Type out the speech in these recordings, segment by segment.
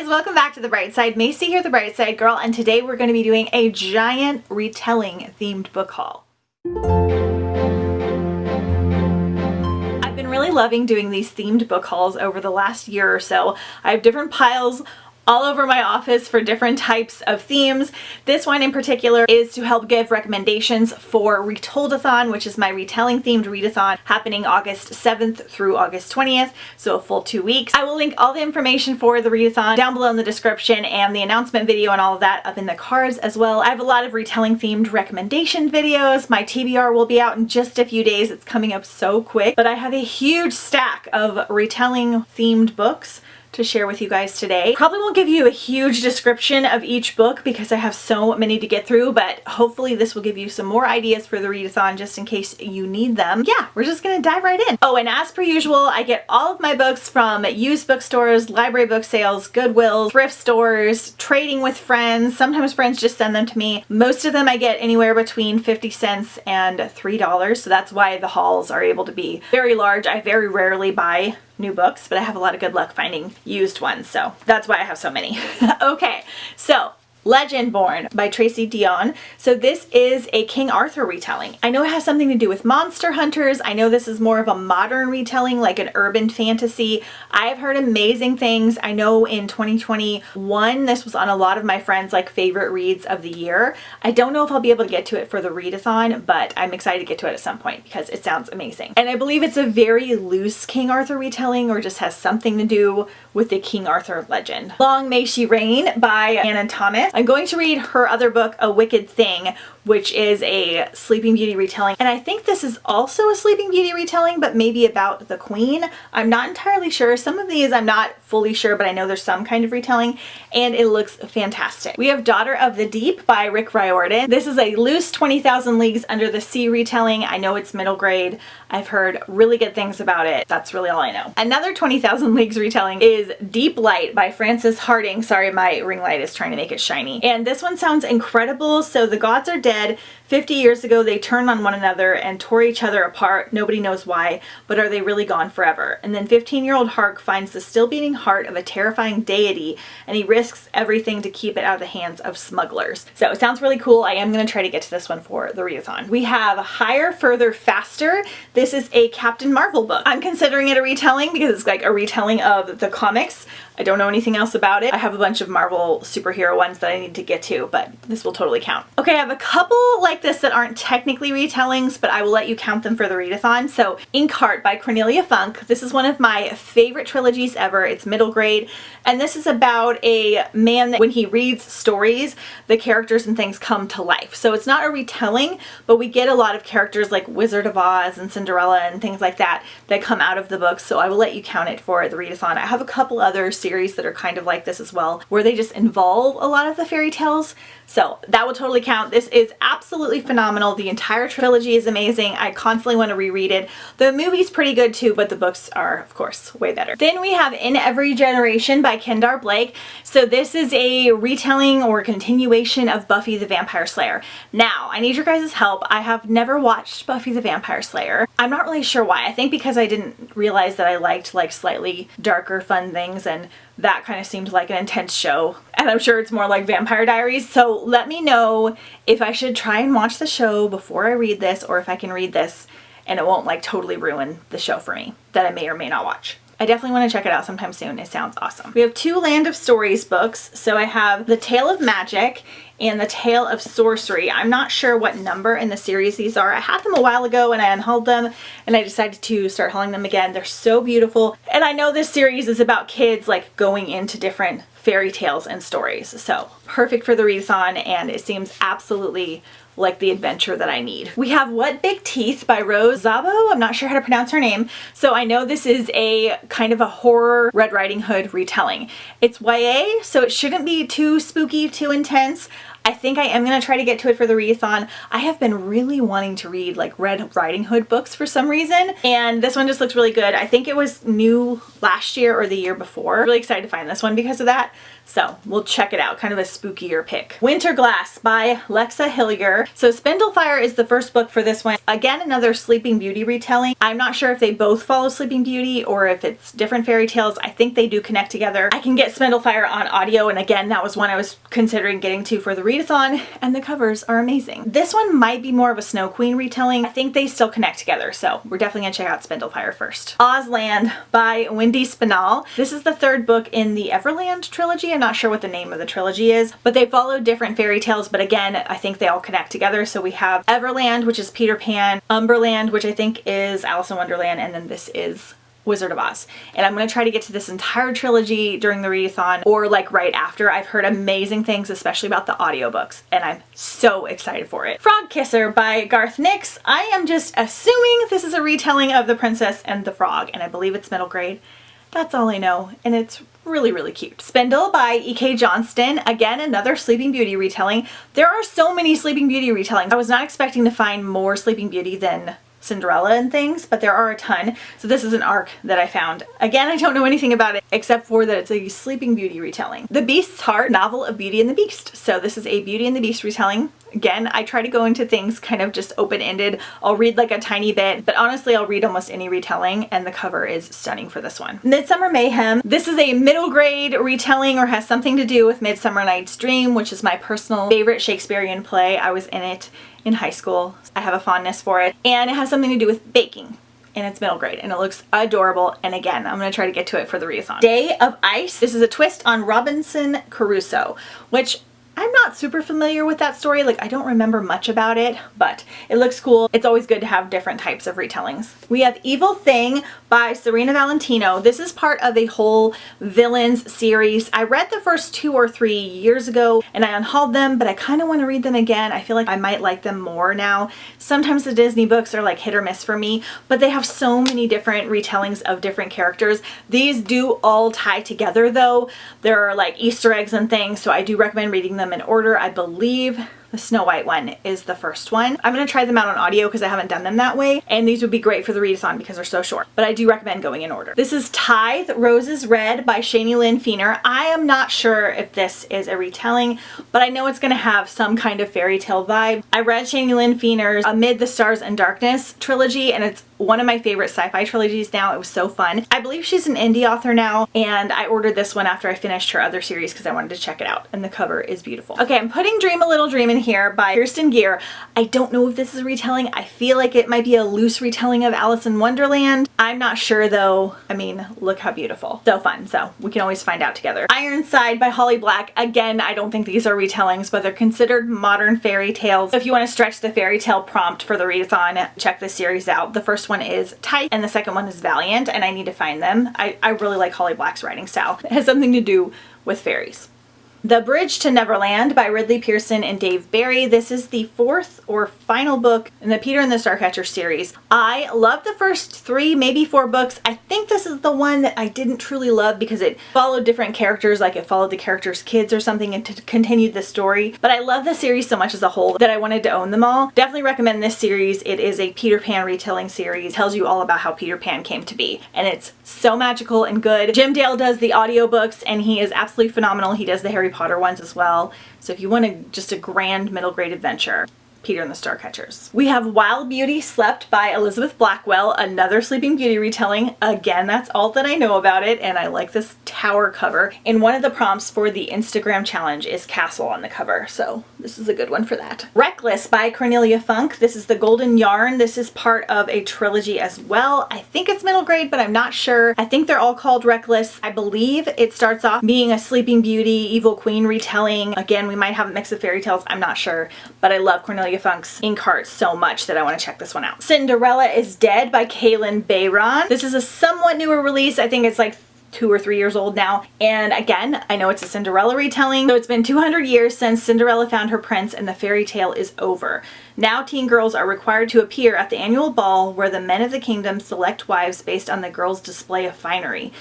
guys, welcome back to The Bright Side. Macy here, The Bright Side Girl, and today we're going to be doing a giant retelling themed book haul. I've been really loving doing these themed book hauls over the last year or so. I have different piles all over my office for different types of themes. This one in particular is to help give recommendations for RETOLDATHON, which is my retelling themed readathon happening August 7th through August 20th, so a full 2 weeks. I will link all the information for the readathon down below in the description and the announcement video and all of that up in the cards as well. I have a lot of retelling themed recommendation videos. My TBR will be out in just a few days. It's coming up so quick, but I have a huge stack of retelling themed books to share with you guys today. Probably won't give you a huge description of each book because I have so many to get through, but hopefully this will give you some more ideas for the readathon just in case you need them. Yeah, we're just gonna dive right in. Oh, and as per usual, I get all of my books from used bookstores, library book sales, Goodwill, thrift stores, trading with friends. Sometimes friends just send them to me. Most of them I get anywhere between 50 cents and $3, so that's why the hauls are able to be very large. I very rarely buy new books, but I have a lot of good luck finding used ones, so that's why I have so many. Okay, so Legendborn by Tracy Deonn. So this is a King Arthur retelling. I know it has something to do with monster hunters. I know this is more of a modern retelling, like an urban fantasy. I've heard amazing things. I know in 2021 this was on a lot of my friends' like favorite reads of the year. I don't know if I'll be able to get to it for the readathon, but I'm excited to get to it at some point because it sounds amazing. And I believe it's a very loose King Arthur retelling or just has something to do with the King Arthur legend. Long May She Reign by Anna Thomas. I'm going to read her other book, A Wicked Thing, which is a Sleeping Beauty retelling. And I think this is also a Sleeping Beauty retelling, but maybe about the Queen. I'm not entirely sure. Some of these I'm not fully sure, but I know there's some kind of retelling, and it looks fantastic. We have Daughter of the Deep by Rick Riordan. This is a loose 20,000 Leagues Under the Sea retelling. I know it's middle grade. I've heard really good things about it. That's really all I know. Another 20,000 Leagues retelling is Deep Light by Frances Harding. Sorry, my ring light is trying to make it shiny. And this one sounds incredible. So the gods are dead. 50 years ago, they turned on one another and tore each other apart. Nobody knows why, but are they really gone forever? And then 15-year-old Hark finds the still beating heart of a terrifying deity, and he risks everything to keep it out of the hands of smugglers. So it sounds really cool. I am going to try to get to this one for the readathon. We have Higher, Further, Faster. This is a Captain Marvel book. I'm considering it a retelling because it's like a retelling of the comics. I don't know anything else about it. I have a bunch of Marvel superhero ones that I need to get to, but this will totally count. Okay, I have a couple like this that aren't technically retellings, but I will let you count them for the readathon. So Inkheart by Cornelia Funk. This is one of my favorite trilogies ever. It's middle grade, and this is about a man that when he reads stories, the characters and things come to life. So it's not a retelling, but we get a lot of characters like Wizard of Oz and Cinderella and things like that that come out of the book, so I will let you count it for the readathon. I have a couple other series that are kind of like this as well, where they just involve a lot of the fairy tales, so that will totally count. This is absolutely phenomenal. The entire trilogy is amazing. I constantly want to reread it. The movie's pretty good too, but the books are, of course, way better. Then we have In Every Generation by Kendar Blake. So this is a retelling or continuation of Buffy the Vampire Slayer. Now, I need your guys' help. I have never watched Buffy the Vampire Slayer. I'm not really sure why. I think because I didn't realize that I liked like slightly darker, fun things, and that kind of seemed like an intense show, and I'm sure it's more like Vampire Diaries. So let me know if I should try and watch the show before I read this, or if I can read this and it won't like totally ruin the show for me that I may or may not watch. I definitely want to check it out sometime soon. It sounds awesome. We have two Land of Stories books. So I have The Tale of Magic and The Tale of Sorcery. I'm not sure what number in the series these are. I had them a while ago and I unhauled them, and I decided to start hauling them again. They're so beautiful. And I know this series is about kids like going into different fairy tales and stories. So perfect for the readathon, and it seems absolutely like the adventure that I need. We have What Big Teeth by Rose Zabo. I'm not sure how to pronounce her name. So I know this is a kind of a horror Red Riding Hood retelling. It's YA, so it shouldn't be too spooky, too intense. I think I am going to try to get to it for the readathon. I have been really wanting to read like Red Riding Hood books for some reason, and this one just looks really good. I think it was new last year or the year before. Really excited to find this one because of that. So we'll check it out. Kind of a spookier pick. Winter Glass by Lexa Hillier. So Spindlefire is the first book for this one. Again, another Sleeping Beauty retelling. I'm not sure if they both follow Sleeping Beauty or if it's different fairy tales. I think they do connect together. I can get Spindlefire on audio, and again, that was one I was considering getting to for the readathon, and the covers are amazing. This one might be more of a Snow Queen retelling. I think they still connect together, so we're definitely gonna check out Spindlefire first. Ozland by Wendy Spinall. This is the third book in the Everland trilogy. I'm not sure what the name of the trilogy is, but they follow different fairy tales, but again, I think they all connect together. So we have Everland, which is Peter Pan, Umberland, which I think is Alice in Wonderland, and then this is Wizard of Oz. And I'm going to try to get to this entire trilogy during the readathon or like right after. I've heard amazing things, especially about the audiobooks, and I'm so excited for it. Frog Kisser by Garth Nix. I am just assuming this is a retelling of The Princess and the Frog, and I believe it's middle grade. That's all I know, and it's really, really cute. Spindle by E.K. Johnston. Again, another Sleeping Beauty retelling. There are so many Sleeping Beauty retellings. I was not expecting to find more Sleeping Beauty than Cinderella and things, but there are a ton. So this is an arc that I found. Again, I don't know anything about it except for that it's a Sleeping Beauty retelling. The Beast's Heart, novel of Beauty and the Beast. So this is a Beauty and the Beast retelling. Again, I try to go into things kind of just open-ended. I'll read like a tiny bit, but honestly, I'll read almost any retelling, and the cover is stunning for this one. Midsummer Mayhem. This is a middle grade retelling or has something to do with Midsummer Night's Dream, which is my personal favorite Shakespearean play. I was in it in high school. I have a fondness for it, and it has something to do with baking. And it's middle grade, and it looks adorable. And again, I'm going to try to get to it for the readathon. Day of Ice. This is a twist on Robinson Crusoe, which I'm not super familiar with that story. Like, I don't remember much about it, but it looks cool. It's always good to have different types of retellings. We have Evil Thing by Serena Valentino. This is part of a whole villains series. I read the first 2 or 3 years ago and I unhauled them, but I kind of want to read them again. I feel like I might like them more now. Sometimes the Disney books are like hit or miss for me, but they have so many different retellings of different characters. These do all tie together though. There are like Easter eggs and things, so I do recommend reading them in order. I believe the Snow White one is the first one. I'm going to try them out on audio because I haven't done them that way, and these would be great for the readathon because they're so short, but I do recommend going in order. This is Tithe Roses Red by Shani Lynn Feener. I am not sure if this is a retelling, but I know it's going to have some kind of fairy tale vibe. I read Shani Lynn Feener's Amid the Stars and Darkness trilogy, and it's one of my favorite sci-fi trilogies now. It was so fun. I believe she's an indie author now, and I ordered this one after I finished her other series because I wanted to check it out, and the cover is beautiful. Okay, I'm putting Dream a Little Dream in here by Kirsten Gear. I don't know if this is a retelling. I feel like it might be a loose retelling of Alice in Wonderland. I'm not sure though. I mean, look how beautiful. So fun. So we can always find out together. Ironside by Holly Black. Again, I don't think these are retellings, but they're considered modern fairy tales. So if you want to stretch the fairy tale prompt for the readathon, check this series out. The first one is Tithe and the second one is Valiant, and I need to find them. I really like Holly Black's writing style. It has something to do with fairies. The Bridge to Neverland by Ridley Pearson and Dave Barry. This is the 4th or final book in the Peter and the Starcatcher series. I love the first 3, maybe 4 books. I think this is the one that I didn't truly love because it followed different characters, like it followed the characters' kids or something and continued the story. But I love the series so much as a whole that I wanted to own them all. Definitely recommend this series. It is a Peter Pan retelling series. It tells you all about how Peter Pan came to be, and it's so magical and good. Jim Dale does the audiobooks, and he is absolutely phenomenal. He does the Harry Potter ones as well. So if you want just a grand middle grade adventure, Peter and the Starcatchers. We have Wild Beauty Slept by Elizabeth Blackwell, another Sleeping Beauty retelling. Again, that's all that I know about it, and I like this tower cover. And one of the prompts for the Instagram challenge is castle on the cover, so this is a good one for that. Reckless by Cornelia Funk. This is the Golden Yarn. This is part of a trilogy as well. I think it's middle grade, but I'm not sure. I think they're all called Reckless. I believe it starts off being a Sleeping Beauty, Evil Queen retelling. Again, we might have a mix of fairy tales. I'm not sure, but I love Cornelia Funk's Inkheart so much that I want to check this one out. Cinderella is Dead by Kaylin Bayron. This is a somewhat newer release. I think it's like 2 or 3 years old now. And again, I know it's a Cinderella retelling. So it's been 200 years since Cinderella found her prince and the fairy tale is over. Now teen girls are required to appear at the annual ball where the men of the kingdom select wives based on the girls' display of finery.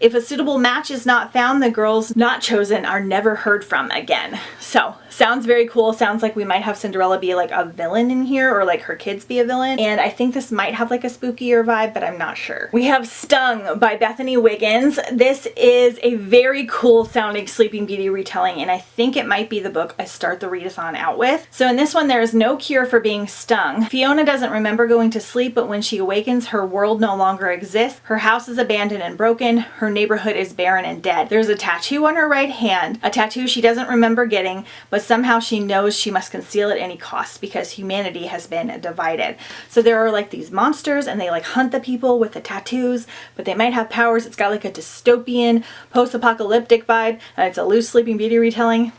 If a suitable match is not found, the girls not chosen are never heard from again. So, sounds very cool. Sounds like we might have Cinderella be like a villain in here, or like her kids be a villain. And I think this might have like a spookier vibe, but I'm not sure. We have Stung by Bethany Wiggins. This is a very cool sounding Sleeping Beauty retelling, and I think it might be the book I start the readathon out with. So in this one, there is no cure for being stung. Fiona doesn't remember going to sleep, but when she awakens, her world no longer exists. Her house is abandoned and broken. Her neighborhood is barren and dead. There's a tattoo on her right hand, a tattoo she doesn't remember getting, but somehow she knows she must conceal at any cost because humanity has been divided. So there are like these monsters, and they like hunt the people with the tattoos, but they might have powers. It's got like a dystopian, post-apocalyptic vibe, and it's a loose Sleeping Beauty retelling.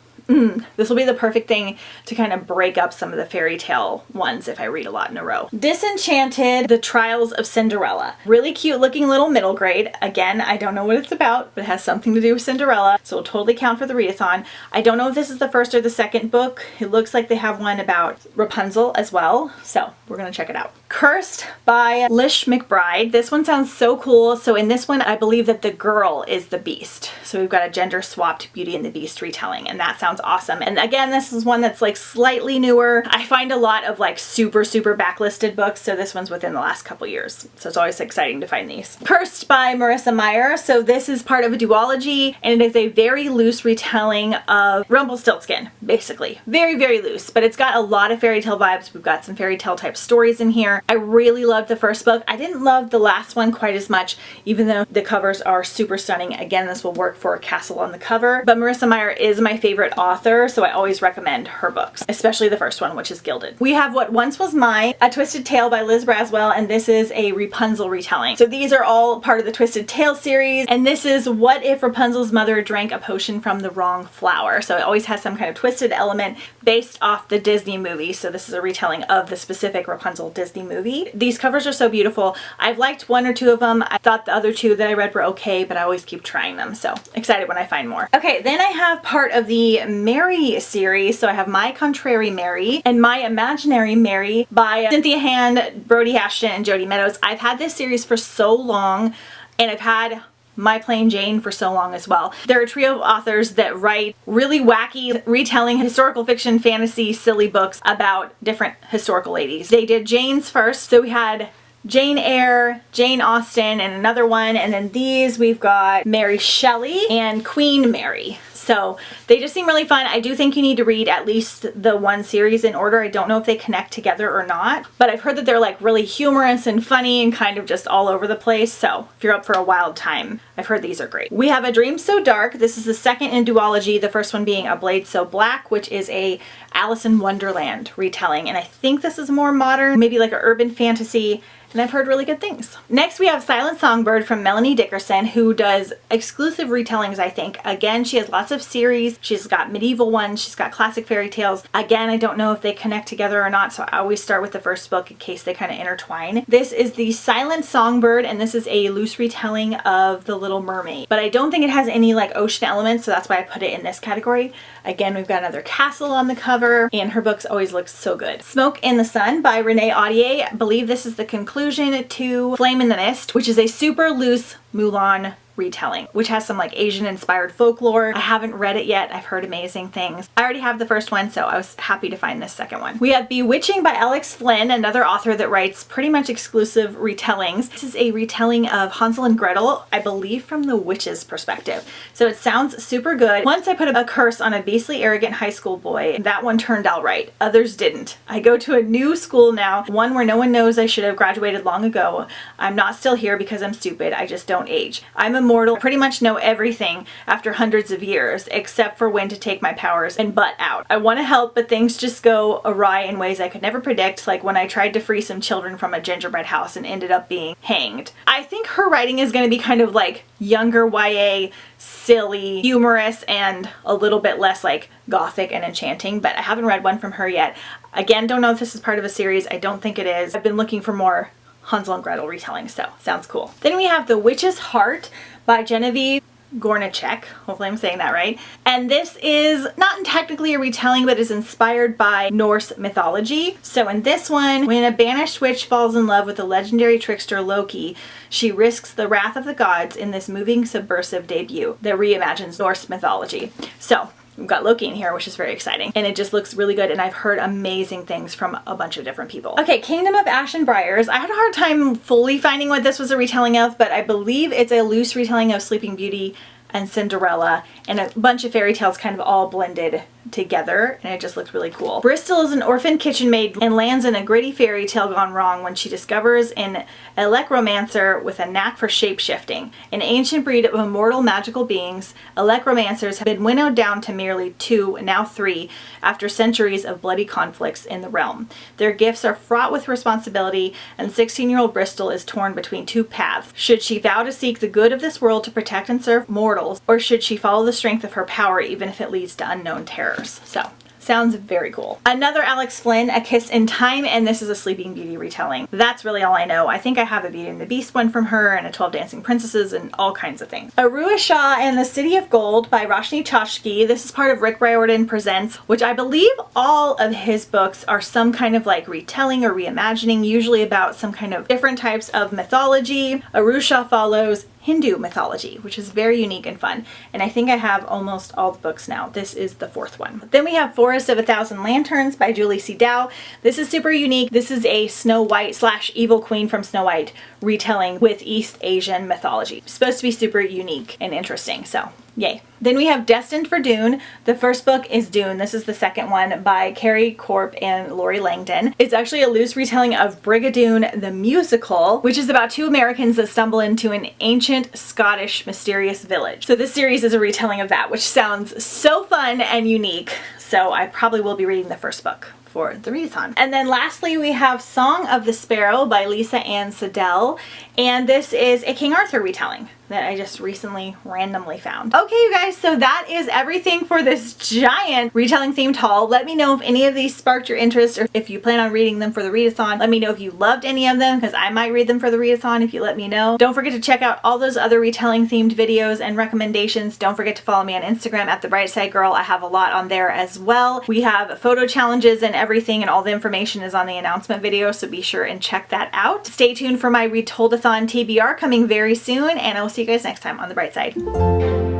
This will be the perfect thing to kind of break up some of the fairy tale ones if I read a lot in a row. Disenchanted, The Trials of Cinderella. Really cute looking little middle grade. Again, I don't know what it's about, but it has something to do with Cinderella, so it'll totally count for the readathon. I don't know if this is the first or the second book. It looks like they have one about Rapunzel as well, so we're gonna check it out. Cursed by Lish McBride. This one sounds so cool. So in this one, I believe that the girl is the beast. So we've got a gender swapped Beauty and the Beast retelling, and that sounds awesome. And again, this is one that's like slightly newer. I find a lot of like super backlisted books, so this one's within the last couple years. So it's always exciting to find these. Cursed by Marissa Meyer. So this is part of a duology, and it is a very loose retelling of Rumpelstiltskin, basically. Very loose, but it's got a lot of fairy tale vibes. We've got some fairy tale type stories in here. I really loved the first book. I didn't love the last one quite as much, even though the covers are super stunning. Again, this will work for a castle on the cover, but Marissa Meyer is my favorite author, so I always recommend her books, especially the first one, which is Gilded. We have What Once Was Mine, A Twisted Tale by Liz Braswell, and this is a Rapunzel retelling. So these are all part of the Twisted Tale series, and this is what if Rapunzel's mother drank a potion from the wrong flower. So it always has some kind of twisted element based off the Disney movie. So this is a retelling of the specific Rapunzel Disney movie. These covers are so beautiful. I've liked one or two of them. I thought the other two that I read were okay, but I always keep trying them. So excited when I find more. Okay, then I have part of the Mary series. So I have My Contrary Mary and My Imaginary Mary by Cynthia Hand, Brody Ashton, and Jody Meadows. I've had this series for so long, and I've had My Plain Jane for so long as well. They're a trio of authors that write really wacky, retelling historical fiction, fantasy, silly books about different historical ladies. They did Jane's first, so we had Jane Eyre, Jane Austen, and another one, and then these we've got Mary Shelley and Queen Mary. So they just seem really fun. I do think you need to read at least the one series in order. I don't know if they connect together or not, but I've heard that they're like really humorous and funny and kind of just all over the place. So if you're up for a wild time, I've heard these are great. We have A Dream So Dark. This is the second in duology, the first one being A Blade So Black, which is a Alice in Wonderland retelling. And I think this is more modern, maybe like an urban fantasy, and I've heard really good things. Next we have Silent Songbird from Melanie Dickerson, who does exclusive retellings, I think. Again, she has lots of series. She's got medieval ones, she's got classic fairy tales. Again, I don't know if they connect together or not, so I always start with the first book in case they kind of intertwine. This is the Silent Songbird, and this is a loose retelling of The Little Mermaid. But I don't think it has any like ocean elements, so that's why I put it in this category. Again, we've got another castle on the cover, and her books always look so good. Smoke in the Sun by Renee Audier. I believe this is the conclusion to Flame in the Mist, which is a super loose Mulan retelling, which has some like Asian inspired folklore. I haven't read it yet. I've heard amazing things. I already have the first one, so I was happy to find this second one. We have Bewitching by Alex Flynn, another author that writes pretty much exclusive retellings. This is a retelling of Hansel and Gretel, I believe from the witch's perspective. So it sounds super good. Once I put a curse on a beastly arrogant high school boy. That one turned out right. Others didn't. I go to a new school now, one where no one knows I should have graduated long ago. I'm not still here because I'm stupid. I just don't age. I'm immortal. I pretty much know everything after hundreds of years, except for when to take my powers and butt out. I want to help, but things just go awry in ways I could never predict, like when I tried to free some children from a gingerbread house and ended up being hanged. I think her writing is going to be kind of like younger YA, silly, humorous, and a little bit less like gothic and enchanting, but I haven't read one from her yet. Again, don't know if this is part of a series. I don't think it is. I've been looking for more Hansel and Gretel retelling, so sounds cool. Then we have The Witch's Heart by Genevieve Gornichek. Hopefully I'm saying that right. And this is not technically a retelling, but is inspired by Norse mythology. So in this one, when a banished witch falls in love with the legendary trickster Loki, she risks the wrath of the gods in this moving, subversive debut that reimagines Norse mythology. So we've got Loki in here, which is very exciting. And it just looks really good. And I've heard amazing things from a bunch of different people. Okay, Kingdom of Ashen Briars. I had a hard time fully finding what this was a retelling of, but I believe it's a loose retelling of Sleeping Beauty and Cinderella and a bunch of fairy tales kind of all blended together, and it just looks really cool. Bristol is an orphan kitchen maid and lands in a gritty fairy tale gone wrong when she discovers an Electromancer with a knack for shape-shifting. An ancient breed of immortal magical beings, Electromancers have been winnowed down to merely 2, now 3, after centuries of bloody conflicts in the realm. Their gifts are fraught with responsibility, and 16-year-old Bristol is torn between 2 paths. Should she vow to seek the good of this world to protect and serve mortals, or should she follow the strength of her power even if it leads to unknown terrors? So, sounds very cool. Another Alex Flynn, A Kiss in Time, and this is a Sleeping Beauty retelling. That's really all I know. I think I have a Beauty and the Beast one from her and a 12 Dancing Princesses and all kinds of things. Arua Shah and the City of Gold by Roshni Chachki. This is part of Rick Riordan Presents, which I believe all of his books are some kind of like retelling or reimagining, usually about some kind of different types of mythology. Arua Shah follows Hindu mythology, which is very unique and fun. And I think I have almost all the books now. This is the 4th one. Then we have Forest of a Thousand Lanterns by Julie C. Dow. This is super unique. This is a Snow White / Evil Queen from Snow White retelling with East Asian mythology. It's supposed to be super unique and interesting, so yay. Then we have Destined for Dune. The first book is Dune. This is the second one by Carrie Corp and Lori Langdon. It's actually a loose retelling of Brigadoon the musical, which is about 2 Americans that stumble into an ancient Scottish mysterious village. So this series is a retelling of that, which sounds so fun and unique. So I probably will be reading the first book for the readathon. And then lastly, we have Song of the Sparrow by Lisa Ann Siddell. And this is a King Arthur retelling that I just recently randomly found. Okay, you guys, so that is everything for this giant retelling themed haul. Let me know if any of these sparked your interest or if you plan on reading them for the readathon. Let me know if you loved any of them because I might read them for the readathon if you let me know. Don't forget to check out all those other retelling themed videos and recommendations. Don't forget to follow me on Instagram at The Bright Side Girl. I have a lot on there as well. We have photo challenges and everything, and all the information is on the announcement video, so be sure and check that out. Stay tuned for my Retoldathon TBR coming very soon, and I will see you guys next time on The Bright Side.